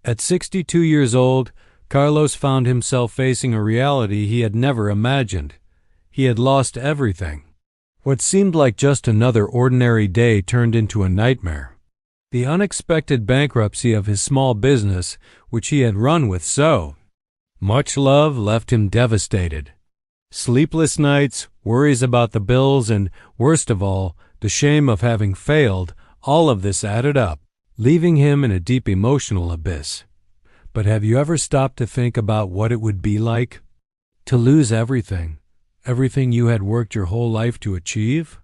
At 62 years old, Carlos found himself facing a reality he had never imagined. He had lost everything. What seemed like just another ordinary day turned into a nightmare. The unexpected bankruptcy of his small business, which he had run with so much love, left him devastated. Sleepless nights, worries about the bills, and, worst of all, the shame of having failed, all of this added up, leaving him in a deep emotional abyss. But have you ever stopped to think about what it would be like to lose everything you had worked your whole life to achieve?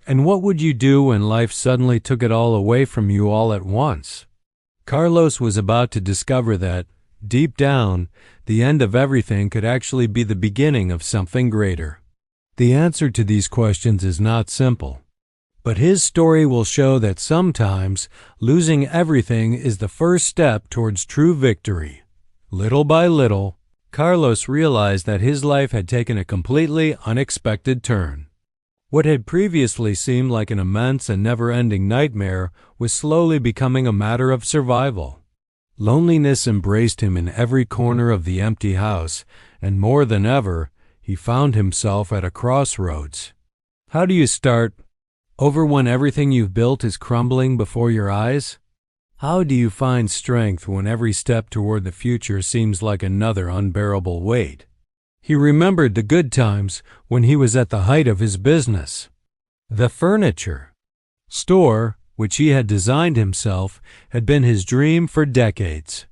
And what would you do when life suddenly took it all away from you all at once? Carlos was about to discover that, deep down, the end of everything could actually be the beginning of something greater. The answer to these questions is not simple, but his story will show that sometimes losing everything is the first step towards true victory. Little by little, Carlos realized that his life had taken a completely unexpected turn. What had previously seemed like an immense and never-ending nightmare was slowly becoming a matter of survival. Loneliness embraced him in every corner of the empty house, and more than ever, he found himself at a crossroads. How do you start over when everything you've built is crumbling before your eyes? How do you find strength when every step toward the future seems like another unbearable weight? He remembered the good times when he was at the height of his business. The furniture store, which he had designed himself, had been his dream for decades.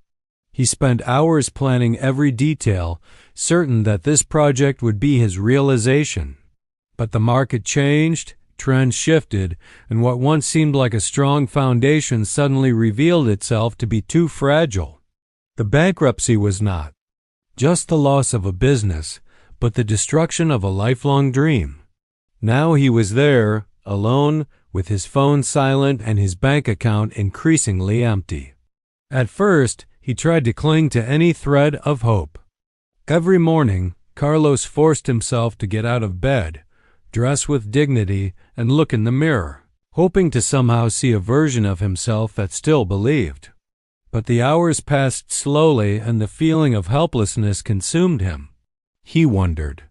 He spent hours planning every detail, certain that this project would be his realization. But the market changed, trends shifted, and what once seemed like a strong foundation suddenly revealed itself to be too fragile. The bankruptcy was not just the loss of a business, but the destruction of a lifelong dream. Now he was there, alone, with his phone silent and his bank account increasingly empty. At first, he tried to cling to any thread of hope. Every morning, Carlos forced himself to get out of bed, dress with dignity, and look in the mirror, hoping to somehow see a version of himself that still believed. But the hours passed slowly and the feeling of helplessness consumed him. He wondered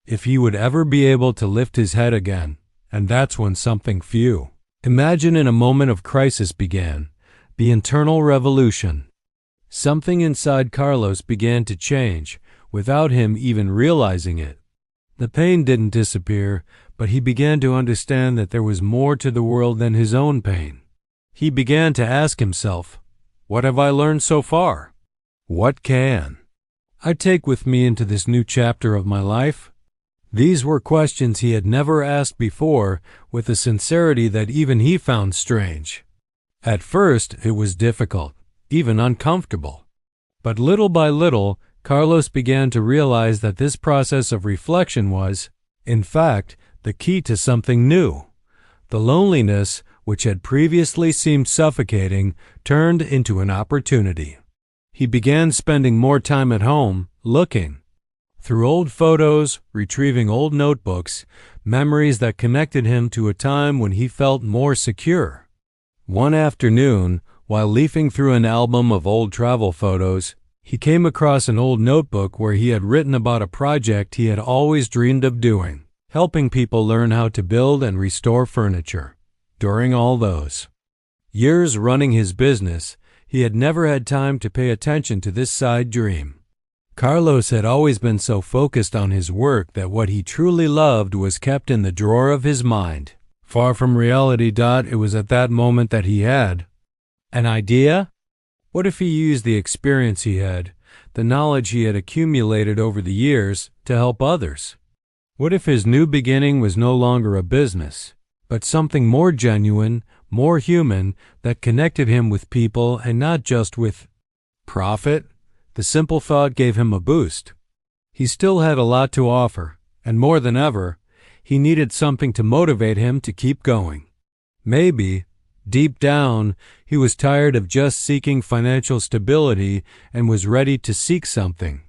if he would ever be able to lift his head again, and that's when something few. Imagine in a moment of crisis began, the internal revolution. Something inside Carlos began to change, without him even realizing it. The pain didn't disappear, but he began to understand that there was more to the world than his own pain. He began to ask himself, what have I learned so far? What can I take with me into this new chapter of my life? These were questions he had never asked before, with a sincerity that even he found strange. At first, it was difficult, even uncomfortable. But little by little, Carlos began to realize that this process of reflection was, in fact, the key to something new. The loneliness, which had previously seemed suffocating, turned into an opportunity. He began spending more time at home, looking through old photos, retrieving old notebooks, memories that connected him to a time when he felt more secure. One afternoon, while leafing through an album of old travel photos, he came across an old notebook where he had written about a project he had always dreamed of doing, helping people learn how to build and restore furniture. During all those years running his business, he had never had time to pay attention to this side dream. Carlos had always been so focused on his work that what he truly loved was kept in the drawer of his mind. Far from reality. It was at that moment that he had an idea. What if he used the experience he had, the knowledge he had accumulated over the years, to help others? What if his new beginning was no longer a business, but something more genuine, more human, that connected him with people and not just with profit? The simple thought gave him a boost. He still had a lot to offer, and more than ever, he needed something to motivate him to keep going. Maybe, deep down, he was tired of just seeking financial stability and was ready to seek something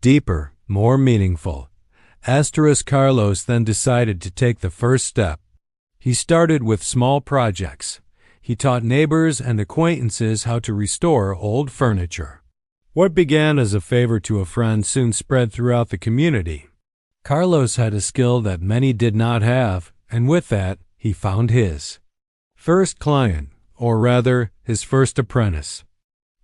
deeper, more meaningful. Carlos then decided to take the first step. He started with small projects. he taught neighbors and acquaintances how to restore old furniture. What began as a favor to a friend soon spread throughout the community. Carlos had a skill that many did not have, and with that, he found his first client, or rather, his first apprentice.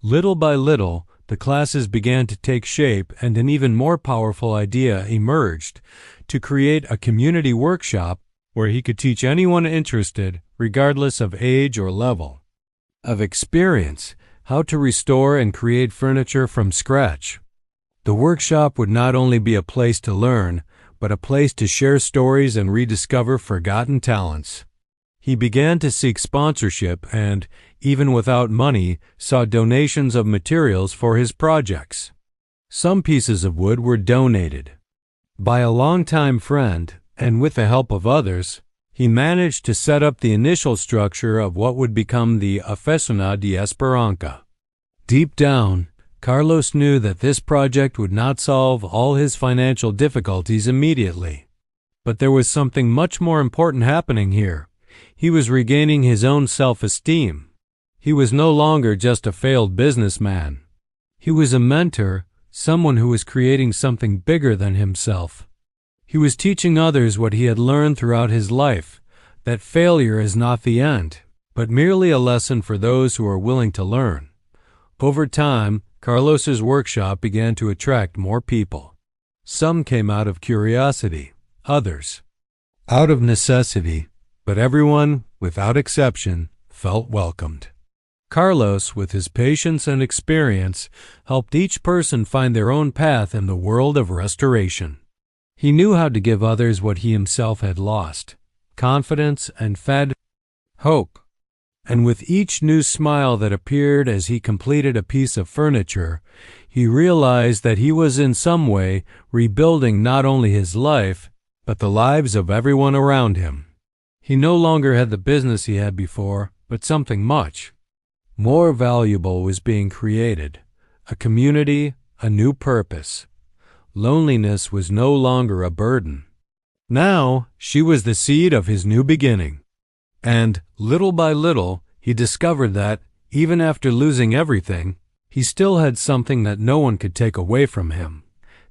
Little by little, the classes began to take shape, and an even more powerful idea emerged to create a community workshop where he could teach anyone interested, regardless of age or level of experience, how to restore and create furniture from scratch. The workshop would not only be a place to learn, but a place to share stories and rediscover forgotten talents. He began to seek sponsorship and, even without money, saw donations of materials for his projects. Some pieces of wood were donated by a longtime friend, and with the help of others, he managed to set up the initial structure of what would become the Oficina de Esperanza. Deep down, Carlos knew that this project would not solve all his financial difficulties immediately. But there was something much more important happening here. He was regaining his own self-esteem. He was no longer just a failed businessman. He was a mentor, someone who was creating something bigger than himself. He was teaching others what he had learned throughout his life, that failure is not the end, but merely a lesson for those who are willing to learn. Over time, Carlos's workshop began to attract more people. Some came out of curiosity, others out of necessity, but everyone, without exception, felt welcomed. Carlos, with his patience and experience, helped each person find their own path in the world of restoration. He knew how to give others what he himself had lost: confidence and fed hope. And with each new smile that appeared as he completed a piece of furniture, he realized that he was in some way rebuilding not only his life, but the lives of everyone around him. He no longer had the business he had before, but something much more valuable was being created: a community, a new purpose. Loneliness was no longer a burden. Now she was the seed of his new beginning. And, little by little, he discovered that, even after losing everything, he still had something that no one could take away from him: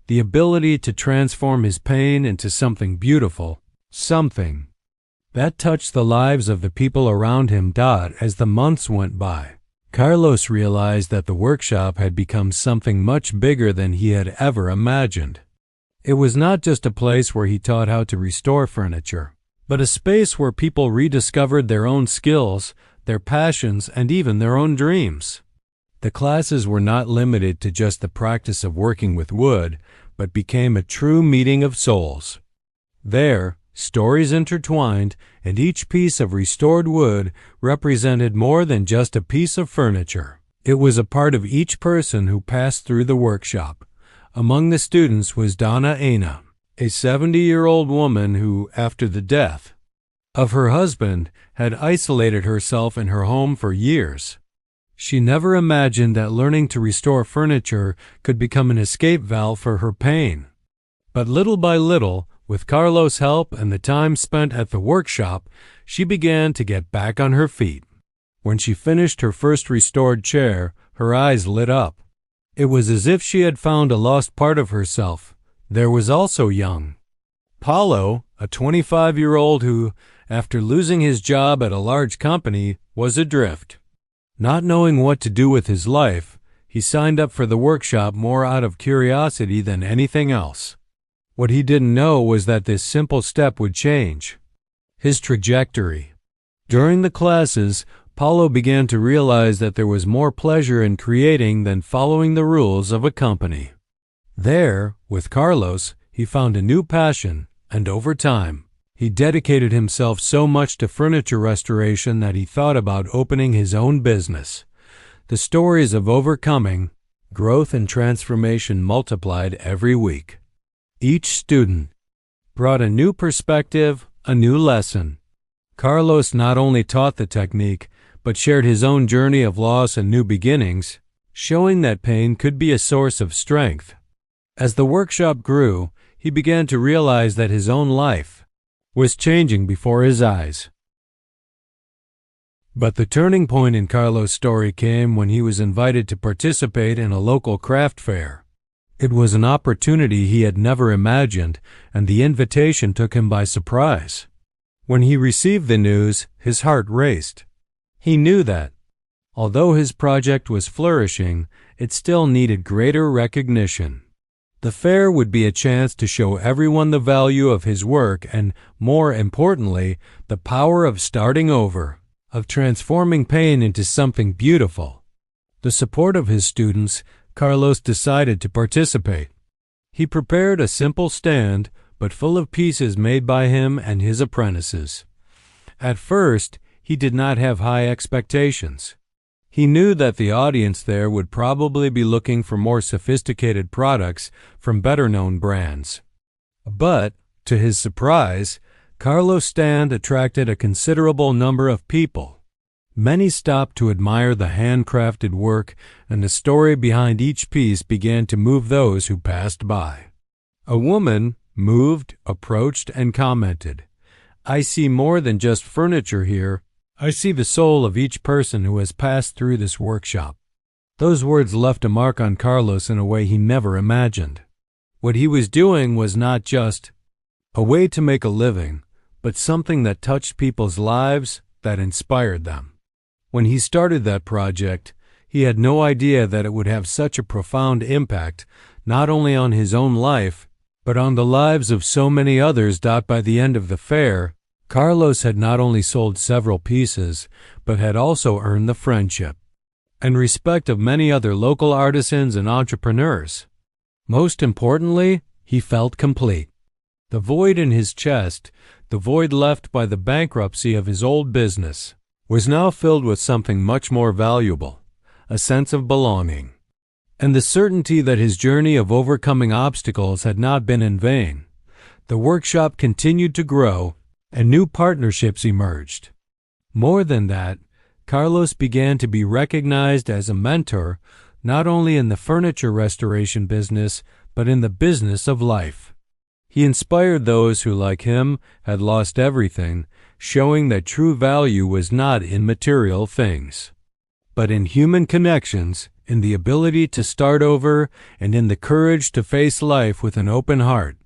the ability to transform his pain into something beautiful, something that touched the lives of the people around him. As the months went by, Carlos realized that the workshop had become something much bigger than he had ever imagined. It was not just a place where he taught how to restore furniture, but a space where people rediscovered their own skills, their passions, and even their own dreams. The classes were not limited to just the practice of working with wood, but became a true meeting of souls. There, stories intertwined, and each piece of restored wood represented more than just a piece of furniture. It was a part of each person who passed through the workshop. Among the students was Donna Ana, a 70-year-old woman who, after the death of her husband, had isolated herself in her home for years. She never imagined that learning to restore furniture could become an escape valve for her pain. But little by little, with Carlos' help and the time spent at the workshop, she began to get back on her feet. When she finished her first restored chair, her eyes lit up. It was as if she had found a lost part of herself. There was also young Paulo, a 25-year-old who, after losing his job at a large company, was adrift. Not knowing what to do with his life, he signed up for the workshop more out of curiosity than anything else. What he didn't know was that this simple step would change his trajectory. During the classes, Paulo began to realize that there was more pleasure in creating than following the rules of a company. There, with Carlos, he found a new passion, and over time, he dedicated himself so much to furniture restoration that he thought about opening his own business. The stories of overcoming, growth, and transformation multiplied every week. Each student brought a new perspective, a new lesson. Carlos not only taught the technique, but shared his own journey of loss and new beginnings, showing that pain could be a source of strength. As the workshop grew, he began to realize that his own life was changing before his eyes. But the turning point in Carlos' story came when he was invited to participate in a local craft fair. It was an opportunity he had never imagined, and the invitation took him by surprise. When he received the news, his heart raced. He knew that, although his project was flourishing, it still needed greater recognition. The fair would be a chance to show everyone the value of his work and, more importantly, the power of starting over, of transforming pain into something beautiful. The support of his students, Carlos decided to participate. He prepared a simple stand, but full of pieces made by him and his apprentices. At first, he did not have high expectations. He knew that the audience there would probably be looking for more sophisticated products from better-known brands. But, to his surprise, Carlos' stand attracted a considerable number of people. Many stopped to admire the handcrafted work, and the story behind each piece began to move those who passed by. A woman, moved, approached, and commented, "I see more than just furniture here. I see the soul of each person who has passed through this workshop." Those words left a mark on Carlos in a way he never imagined. What he was doing was not just a way to make a living, but something that touched people's lives, that inspired them. When he started that project, he had no idea that it would have such a profound impact, not only on his own life, but on the lives of so many others. By the end of the fair, Carlos had not only sold several pieces, but had also earned the friendship and respect of many other local artisans and entrepreneurs. Most importantly, he felt complete. The void in his chest, the void left by the bankruptcy of his old business, was now filled with something much more valuable, a sense of belonging, and the certainty that his journey of overcoming obstacles had not been in vain. The workshop continued to grow, and new partnerships emerged. More than that, Carlos began to be recognized as a mentor, not only in the furniture restoration business, but in the business of life. He inspired those who, like him, had lost everything, showing that true value was not in material things, but in human connections, in the ability to start over, and in the courage to face life with an open heart.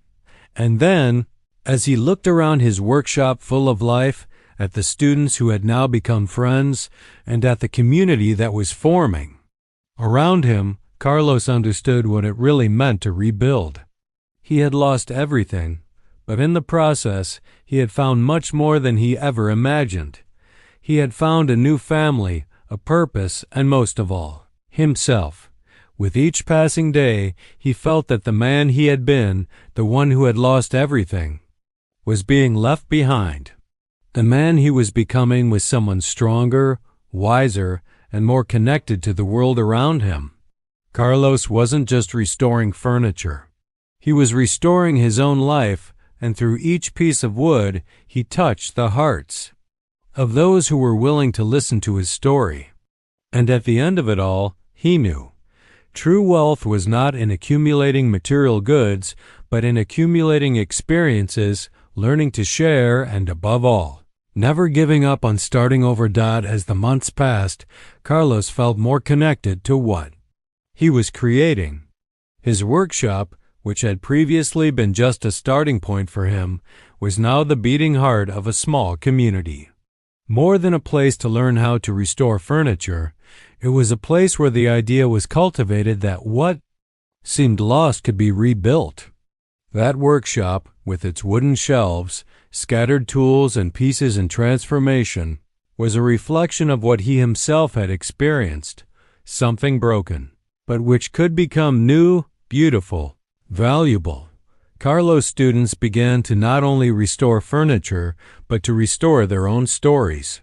And then, as he looked around his workshop full of life, at the students who had now become friends, and at the community that was forming around him, Carlos understood what it really meant to rebuild. He had lost everything, but in the process, he had found much more than he ever imagined. He had found a new family, a purpose, and most of all, himself. With each passing day, he felt that the man he had been, the one who had lost everything, was being left behind. The man he was becoming was someone stronger, wiser, and more connected to the world around him. Carlos wasn't just restoring furniture. He was restoring his own life, and through each piece of wood, he touched the hearts of those who were willing to listen to his story. And at the end of it all, he knew true wealth was not in accumulating material goods, but in accumulating experiences, learning to share, and above all, never giving up on starting over. As the months passed, Carlos felt more connected to what he was creating. His workshop, which had previously been just a starting point for him, was now the beating heart of a small community. More than a place to learn how to restore furniture, it was a place where the idea was cultivated that what seemed lost could be rebuilt. That workshop, with its wooden shelves, scattered tools, and pieces in transformation, was a reflection of what he himself had experienced, something broken, but which could become new, beautiful, valuable. Carlos' students began to not only restore furniture, but to restore their own stories.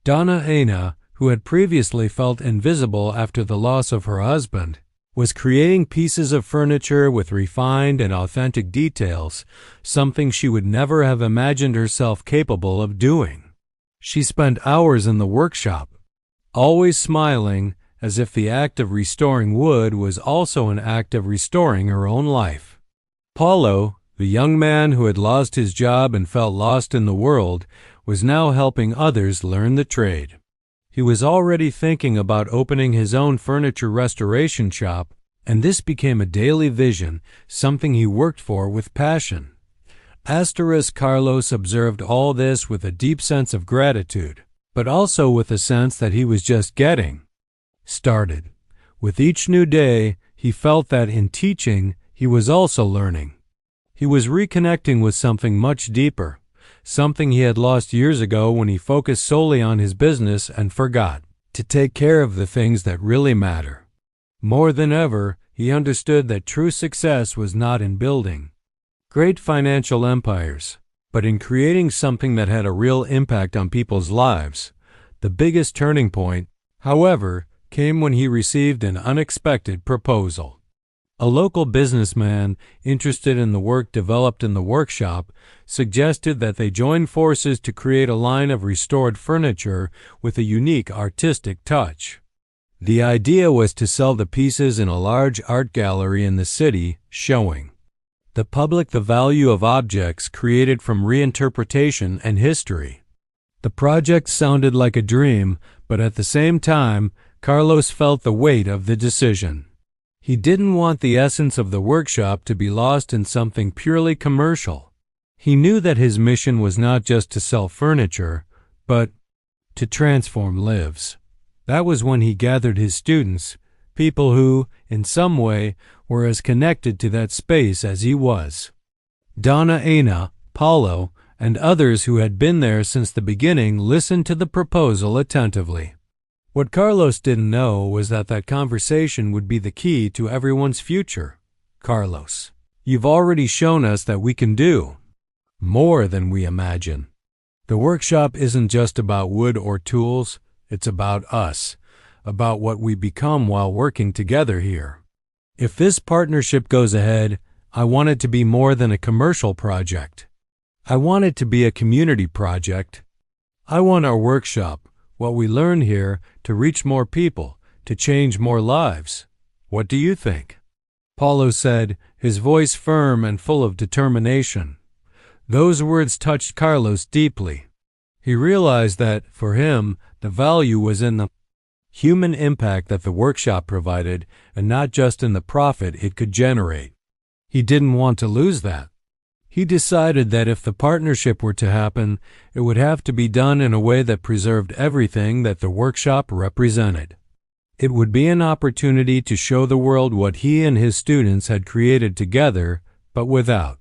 Donna Ana, who had previously felt invisible after the loss of her husband, was creating pieces of furniture with refined and authentic details, something she would never have imagined herself capable of doing. She spent hours in the workshop, always smiling, as if the act of restoring wood was also an act of restoring her own life. Paulo, the young man who had lost his job and felt lost in the world, was now helping others learn the trade. He was already thinking about opening his own furniture restoration shop, and this became a daily vision, something he worked for with passion. Carlos observed all this with a deep sense of gratitude, but also with a sense that he was just getting started. With each new day, he felt that in teaching, he was also learning. He was reconnecting with something much deeper, something he had lost years ago when he focused solely on his business and forgot to take care of the things that really matter. More than ever, he understood that true success was not in building great financial empires, but in creating something that had a real impact on people's lives. The biggest turning point, however, came when he received an unexpected proposal. A local businessman interested in the work developed in the workshop suggested that they join forces to create a line of restored furniture with a unique artistic touch. The idea was to sell the pieces in a large art gallery in the city, showing the public the value of objects created from reinterpretation and history. The project sounded like a dream, but at the same time, Carlos felt the weight of the decision. He didn't want the essence of the workshop to be lost in something purely commercial. He knew that his mission was not just to sell furniture, but to transform lives. That was when he gathered his students, people who, in some way, were as connected to that space as he was. Donna Ana, Paulo, and others who had been there since the beginning listened to the proposal attentively. What Carlos didn't know was that conversation would be the key to everyone's future. Carlos, you've already shown us that we can do more than we imagine. The workshop isn't just about wood or tools, it's about us, about what we become while working together here. If this partnership goes ahead, I want it to be more than a commercial project. I want it to be a community project. I want our workshop, what we learn here, to reach more people, to change more lives. What do you think? Paulo said, his voice firm and full of determination. Those words touched Carlos deeply. He realized that, for him, the value was in the human impact that the workshop provided and not just in the profit it could generate. He didn't want to lose that. He decided that if the partnership were to happen, it would have to be done in a way that preserved everything that the workshop represented. It would be an opportunity to show the world what he and his students had created together, but without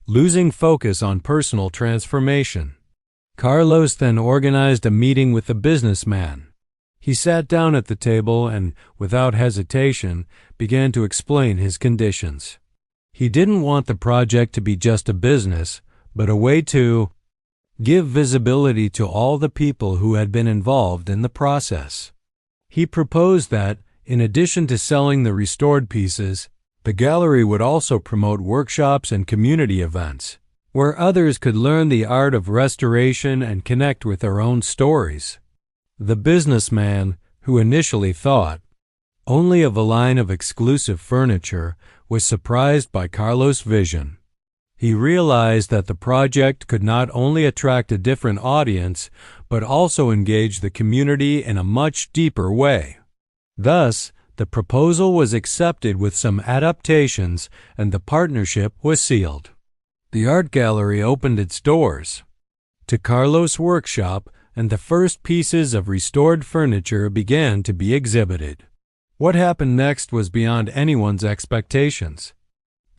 losing focus on personal transformation. Carlos then organized a meeting with the businessman. He sat down at the table and, without hesitation, began to explain his conditions. He didn't want the project to be just a business, but a way to give visibility to all the people who had been involved in the process. He proposed that, in addition to selling the restored pieces, the gallery would also promote workshops and community events, where others could learn the art of restoration and connect with their own stories. The businessman, who initially thought only of a line of exclusive furniture, was surprised by Carlos' vision. He realized that the project could not only attract a different audience, but also engage the community in a much deeper way. Thus, the proposal was accepted with some adaptations, and the partnership was sealed. The art gallery opened its doors to Carlos' workshop, and the first pieces of restored furniture began to be exhibited. What happened next was beyond anyone's expectations.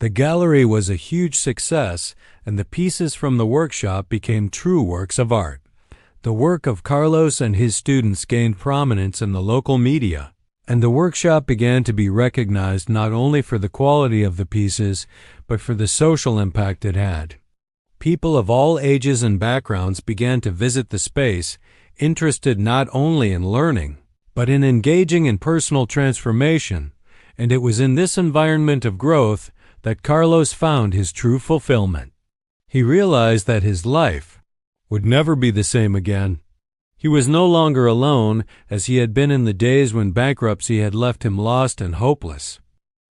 The gallery was a huge success, and the pieces from the workshop became true works of art. The work of Carlos and his students gained prominence in the local media, and the workshop began to be recognized not only for the quality of the pieces, but for the social impact it had. People of all ages and backgrounds began to visit the space, interested not only in learning, but in engaging in personal transformation, and it was in this environment of growth that Carlos found his true fulfillment. He realized that his life would never be the same again. He was no longer alone, as he had been in the days when bankruptcy had left him lost and hopeless.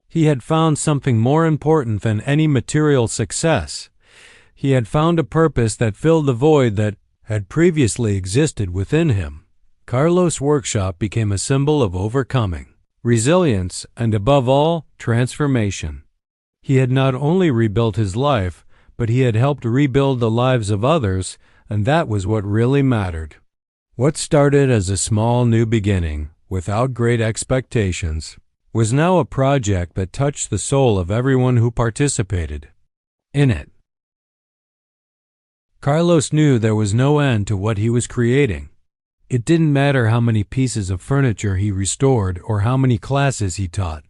He had found something more important than any material success. He had found a purpose that filled the void that had previously existed within him. Carlos' workshop became a symbol of overcoming, resilience, and above all, transformation. He had not only rebuilt his life, but he had helped rebuild the lives of others, and that was what really mattered. What started as a small new beginning, without great expectations, was now a project that touched the soul of everyone who participated in it. Carlos knew there was no end to what he was creating. It didn't matter how many pieces of furniture he restored or how many classes he taught.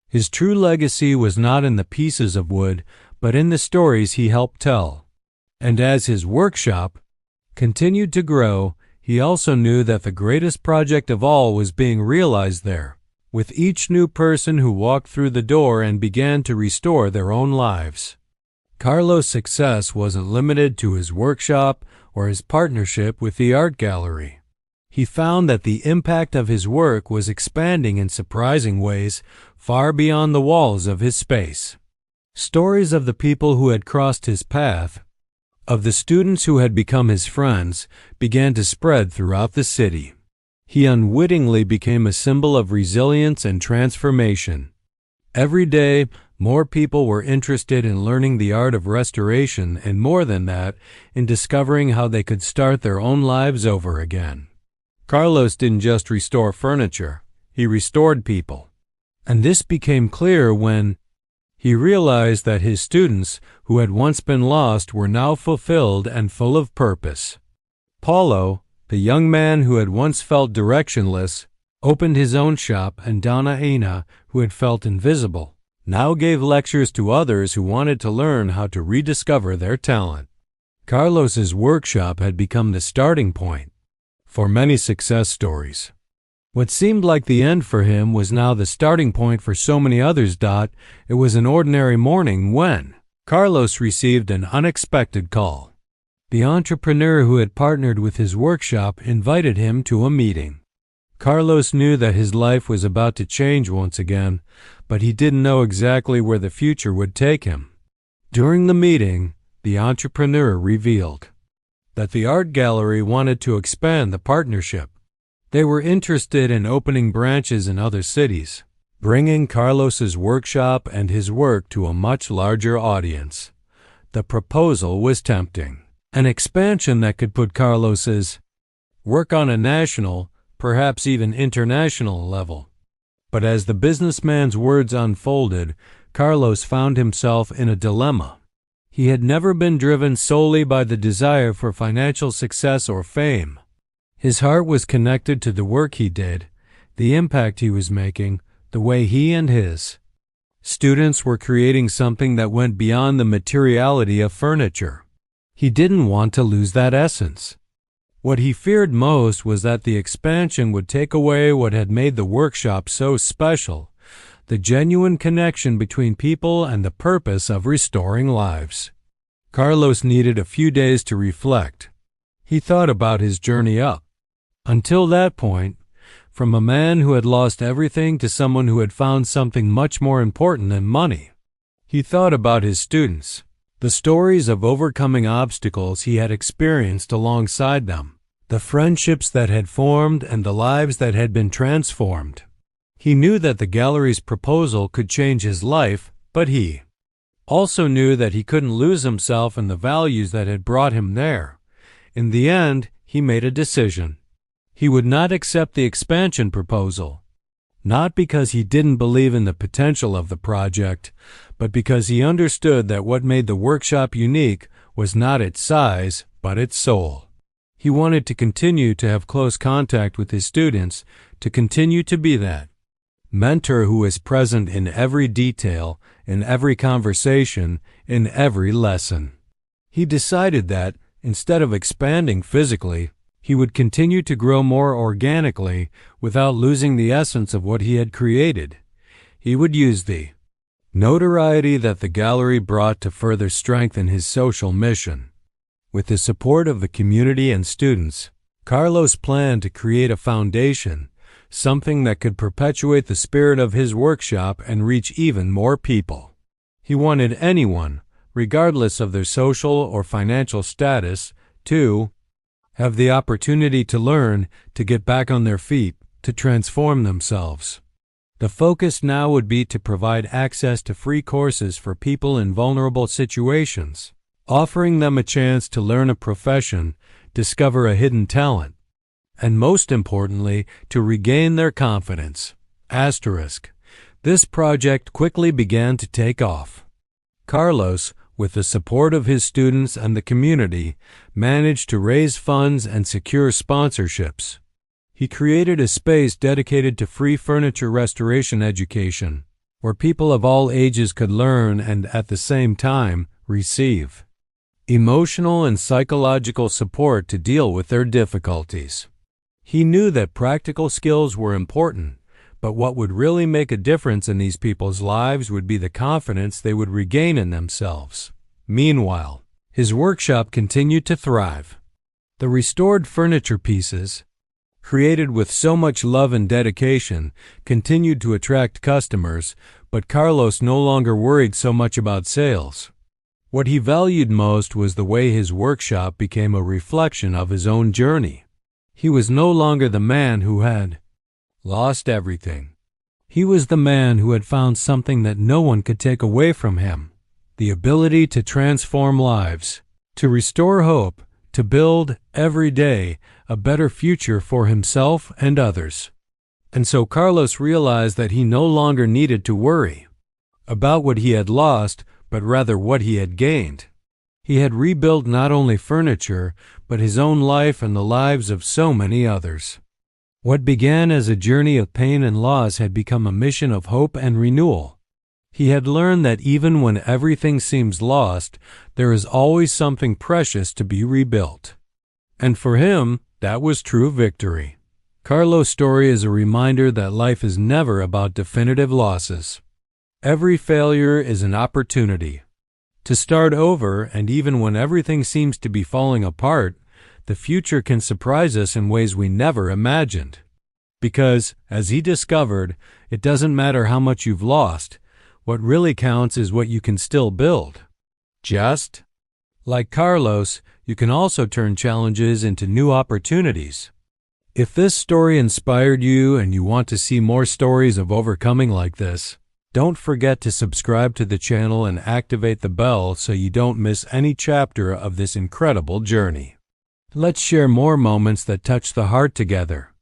His true legacy was not in the pieces of wood, but in the stories he helped tell. And as his workshop continued to grow, he also knew that the greatest project of all was being realized there, with each new person who walked through the door and began to restore their own lives. Carlos' success wasn't limited to his workshop or his partnership with the art gallery. He found that the impact of his work was expanding in surprising ways far beyond the walls of his space. Stories of the people who had crossed his path, of the students who had become his friends, began to spread throughout the city. He unwittingly became a symbol of resilience and transformation. Every day, more people were interested in learning the art of restoration and, more than that, in discovering how they could start their own lives over again. Carlos didn't just restore furniture, he restored people. And this became clear when he realized that his students, who had once been lost, were now fulfilled and full of purpose. Paulo, the young man who had once felt directionless, opened his own shop, and Donna Ana, who had felt invisible, now gave lectures to others who wanted to learn how to rediscover their talent. Carlos's workshop had become the starting point for many success stories. What seemed like the end for him was now the starting point for so many others. It was an ordinary morning when Carlos received an unexpected call. The entrepreneur who had partnered with his workshop invited him to a meeting. Carlos knew that his life was about to change once again, but he didn't know exactly where the future would take him. During the meeting, the entrepreneur revealed that the art gallery wanted to expand the partnership. They were interested in opening branches in other cities, bringing Carlos's workshop and his work to a much larger audience. The proposal was tempting, an expansion that could put Carlos's work on a national, perhaps even international level. But as the businessman's words unfolded, Carlos found himself in a dilemma. He had never been driven solely by the desire for financial success or fame. His heart was connected to the work he did, the impact he was making, the way he and his students were creating something that went beyond the materiality of furniture. He didn't want to lose that essence. What he feared most was that the expansion would take away what had made the workshop so special, the genuine connection between people and the purpose of restoring lives. Carlos needed a few days to reflect. He thought about his journey up. Until that point, from a man who had lost everything to someone who had found something much more important than money. He thought about his students, the stories of overcoming obstacles he had experienced alongside them, the friendships that had formed and the lives that had been transformed. He knew that the gallery's proposal could change his life, but he also knew that he couldn't lose himself in the values that had brought him there. In the end, he made a decision. He would not accept the expansion proposal, not because he didn't believe in the potential of the project, but because he understood that what made the workshop unique was not its size, but its soul. He wanted to continue to have close contact with his students, to continue to be that mentor who is present in every detail, in every conversation, in every lesson. He decided that, instead of expanding physically, he would continue to grow more organically without losing the essence of what he had created. He would use the notoriety that the gallery brought to further strengthen his social mission. With the support of the community and students, Carlos planned to create a foundation, something that could perpetuate the spirit of his workshop and reach even more people. He wanted anyone, regardless of their social or financial status, to have the opportunity to learn, to get back on their feet, to transform themselves. The focus now would be to provide access to free courses for people in vulnerable situations, offering them a chance to learn a profession, discover a hidden talent, and most importantly, to regain their confidence. This project quickly began to take off. Carlos, with the support of his students and the community, managed to raise funds and secure sponsorships. He created a space dedicated to free furniture restoration education, where people of all ages could learn and, at the same time, receive emotional and psychological support to deal with their difficulties. He knew that practical skills were important, but what would really make a difference in these people's lives would be the confidence they would regain in themselves. Meanwhile, his workshop continued to thrive. The restored furniture pieces, created with so much love and dedication, continued to attract customers, but Carlos no longer worried so much about sales. What he valued most was the way his workshop became a reflection of his own journey. He was no longer the man who had lost everything. He was the man who had found something that no one could take away from him: the ability to transform lives, to restore hope, to build, every day, a better future for himself and others. And so Carlos realized that he no longer needed to worry about what he had lost, but rather what he had gained. He had rebuilt not only furniture, but his own life and the lives of so many others. What began as a journey of pain and loss had become a mission of hope and renewal. He had learned that even when everything seems lost, there is always something precious to be rebuilt. And for him, that was true victory. Carlos' story is a reminder that life is never about definitive losses. Every failure is an opportunity to start over, and even when everything seems to be falling apart, the future can surprise us in ways we never imagined. Because, as he discovered, it doesn't matter how much you've lost. What really counts is what you can still build. Just like Carlos, you can also turn challenges into new opportunities. If this story inspired you and you want to see more stories of overcoming like this, don't forget to subscribe to the channel and activate the bell so you don't miss any chapter of this incredible journey. Let's share more moments that touch the heart together.